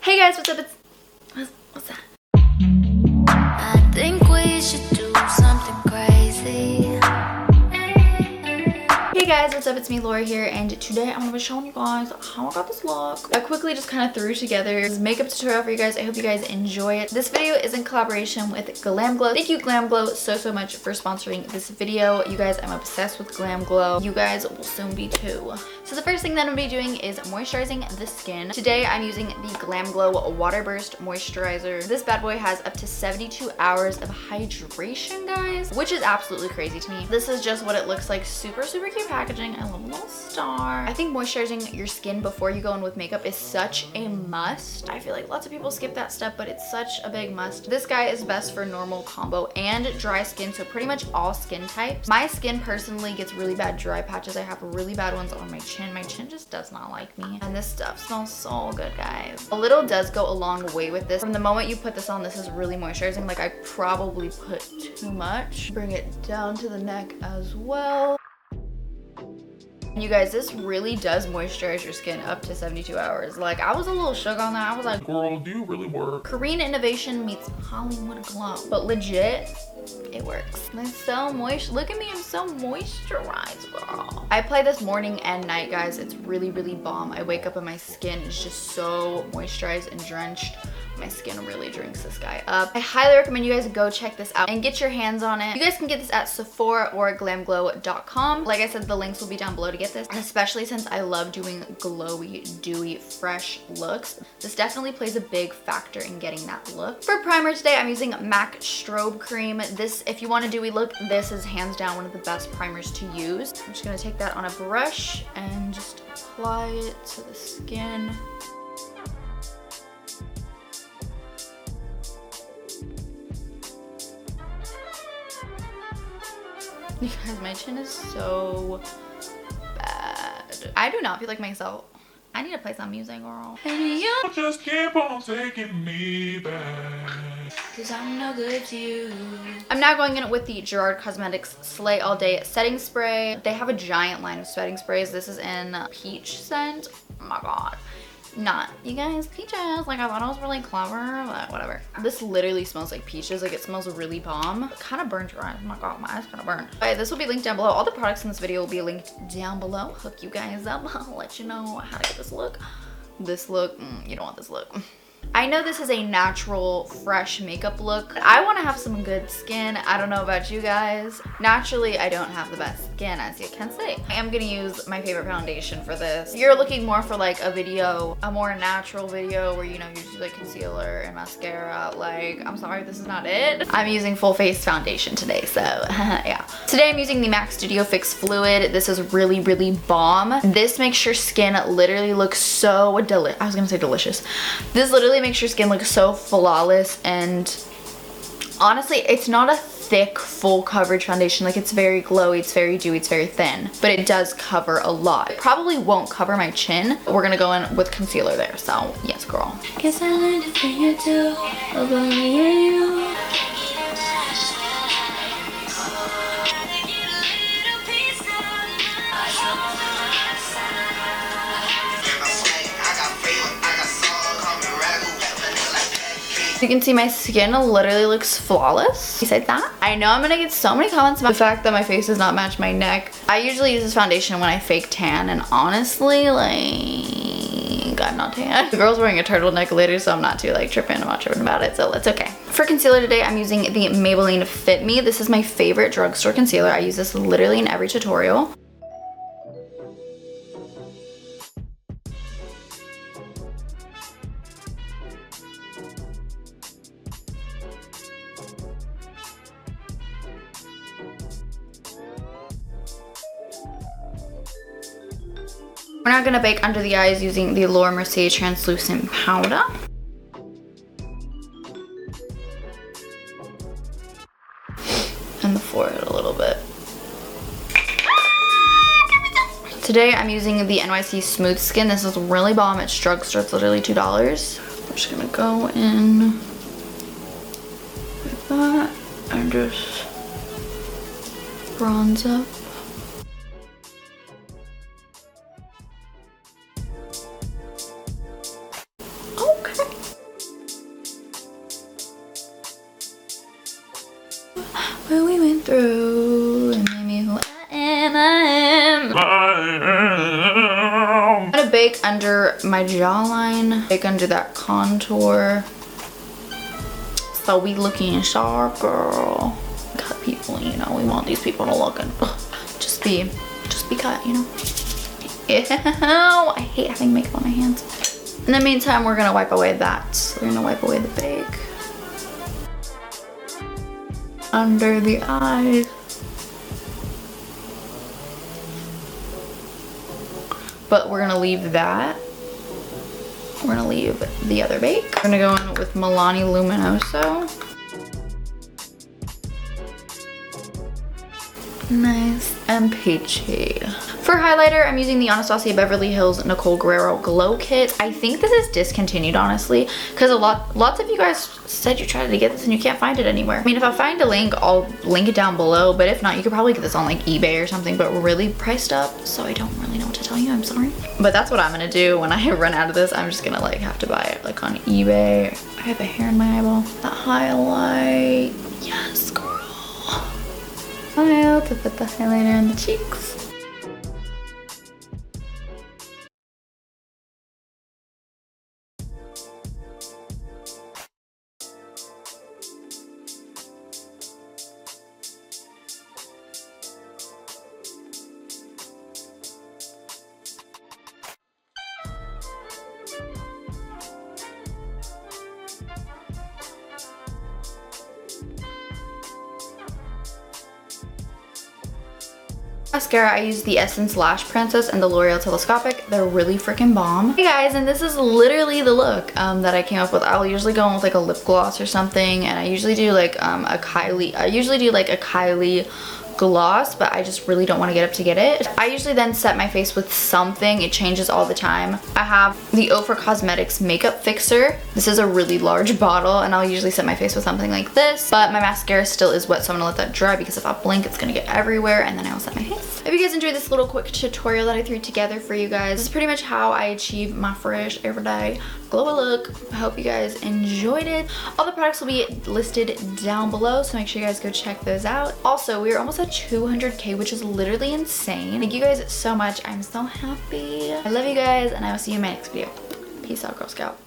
Hey guys, what's up? What's that? I think we should do something crazy. Hey guys, what's up? It's me, Laura here, and today I'm gonna be showing you guys how I got this look. I quickly just kind of threw together this makeup tutorial for you guys. I hope you guys enjoy it. This video is in collaboration with GLAMGLOW. Thank you, GLAMGLOW, so much for sponsoring this video. You guys, I'm obsessed with GLAMGLOW. You guys will soon be too. So the first thing that I'm gonna be doing is moisturizing the skin. Today I'm using the GLAMGLOW WATERBURST moisturizer. This bad boy has up to 72 hours of hydration, guys, which is absolutely crazy to me. This is just what it looks like. Super cute packaging. I love a little star. I think moisturizing your skin before you go in with makeup is such a must. I feel like lots of people skip that step, but it's such a big must. This guy is best for normal, combo, and dry skin, so pretty much all skin types. My skin personally gets really bad dry patches. I have really bad ones on my chin. My chin just does not like me. And this stuff smells so good, guys. A little does go a long way with this. From the moment you put this on, this is really moisturizing. Like, I probably put too much. Bring it down to the neck as well. You guys, this really does moisturize your skin up to 72 hours. Like, I was a little shook on that. I was like, girl, do you really work? Korean innovation meets Hollywood glow. But legit, it works. It's so moist. Look at me, I'm so moisturized, girl. I apply this morning and night, guys. It's really bomb. I wake up and my skin is just so moisturized and drenched. My skin really drinks this guy up. I highly recommend you guys go check this out and get your hands on it. You guys can get this at Sephora or glamglow.com. Like I said, the links will be down below to get this. And especially since I love doing glowy, dewy, fresh looks, this definitely plays a big factor in getting that look. For primer today, I'm using MAC Strobe Cream. This, if you want a dewy look, this is hands down one of the best primers to use. I'm just gonna take that on a brush and just apply it to the skin. You guys, my chin is so bad. I do not feel like myself. I need to play some music, girl. And you just keep on taking me back, 'cause I'm no good to you. I'm now going in with the Gerard Cosmetics Slay All Day setting spray. They have a giant line of setting sprays. This is in peach scent. Oh my god. Not, you guys, peaches. Like, I thought it was really clever, but whatever. This literally smells like peaches. Like, it smells really bomb. It kind of burns your eyes. Oh my god, my eyes kind of burn. Okay, this will be linked down below. All the products in this video will be linked down below. Hook you guys up. I'll let you know how to get this look. This look, you don't want this look. I know this is a natural, fresh makeup look. I want to have some good skin. I don't know about you guys. Naturally, I don't have the best skin, as you can see. I am going to use my favorite foundation for this. You're looking more for like a video, a more natural video where, you know, you use like concealer and mascara. Like, I'm sorry, this is not it. I'm using full face foundation today, so yeah. Today I'm using the MAC Studio Fix Fluid. This is really bomb. This makes your skin literally look so delicious. I was going to say delicious. This literally makes your skin look so flawless, and honestly, it's not a thick full coverage foundation. Like, it's very glowy, it's very dewy, it's very thin, but it does cover a lot. It probably won't cover my chin. We're gonna go in with concealer there, so yes, girl. Guess I learned a thing or two about you. You can see my skin literally looks flawless. Besides that, I know I'm gonna get so many comments about the fact that my face does not match my neck. I usually use this foundation when I fake tan, and honestly, like, I'm not tan. The girl's wearing a turtleneck later, so I'm not too like tripping. I'm not tripping about it, so it's okay. For concealer today, I'm using the Maybelline Fit Me. This is my favorite drugstore concealer. I use this literally in every tutorial. We're now gonna bake under the eyes using the Laura Mercier translucent powder. And the forehead a little bit. Today I'm using the NYC Smooth Skin. This is really bomb. It's drugstore. It's literally $2. We're just gonna go in with that and just bronze up. Okay. through and made me who I am. I'm gonna bake under my jawline, bake under that contour. So we looking sharp, girl. Cut people, you know, we want these people to look and just be cut, you know. Ew, I hate having makeup on my hands. In the meantime, we're gonna wipe away that. We're gonna wipe away the bake. Under the eyes. But we're gonna leave that. We're gonna leave the other bake. We're gonna go in with Milani Luminoso. Nice and peachy. For highlighter, I'm using the Anastasia Beverly Hills Nicole Guerrero Glow Kit. I think this is discontinued, honestly, because lots of you guys said you tried to get this and you can't find it anywhere. I mean, if I find a link, I'll link it down below, but if not, you could probably get this on like eBay or something, but really priced up, so I don't really know what to tell you, I'm sorry. But that's what I'm gonna do when I run out of this. I'm just gonna like have to buy it like on eBay. I have a hair in my eyeball. That highlight, yes, girl. Smile to put the highlighter in the cheeks. Mascara, I use the Essence Lash Princess and the L'Oreal Telescopic. They're really freaking bomb. Hey guys, and this is literally the look that I came up with. I'll usually go in with like a lip gloss or something, and I usually do like a Kylie gloss, but I just really don't want to get up to get it. I usually then set my face with something. It changes all the time. I have the Ofra Cosmetics Makeup Fixer. This is a really large bottle, and I'll usually set my face with something like this, but my mascara still is wet, so I'm gonna let that dry because if I blink, it's gonna get everywhere, and then I will set my face. If you guys enjoyed this little quick tutorial that I threw together for you guys, this is pretty much how I achieve my fresh, everyday glowy look. I hope you guys enjoyed it. All the products will be listed down below, so make sure you guys go check those out. Also, we are almost at 200K, which is literally insane. Thank you guys so much. I'm so happy. I love you guys, and I will see you in my next video. Peace out, Girl Scout.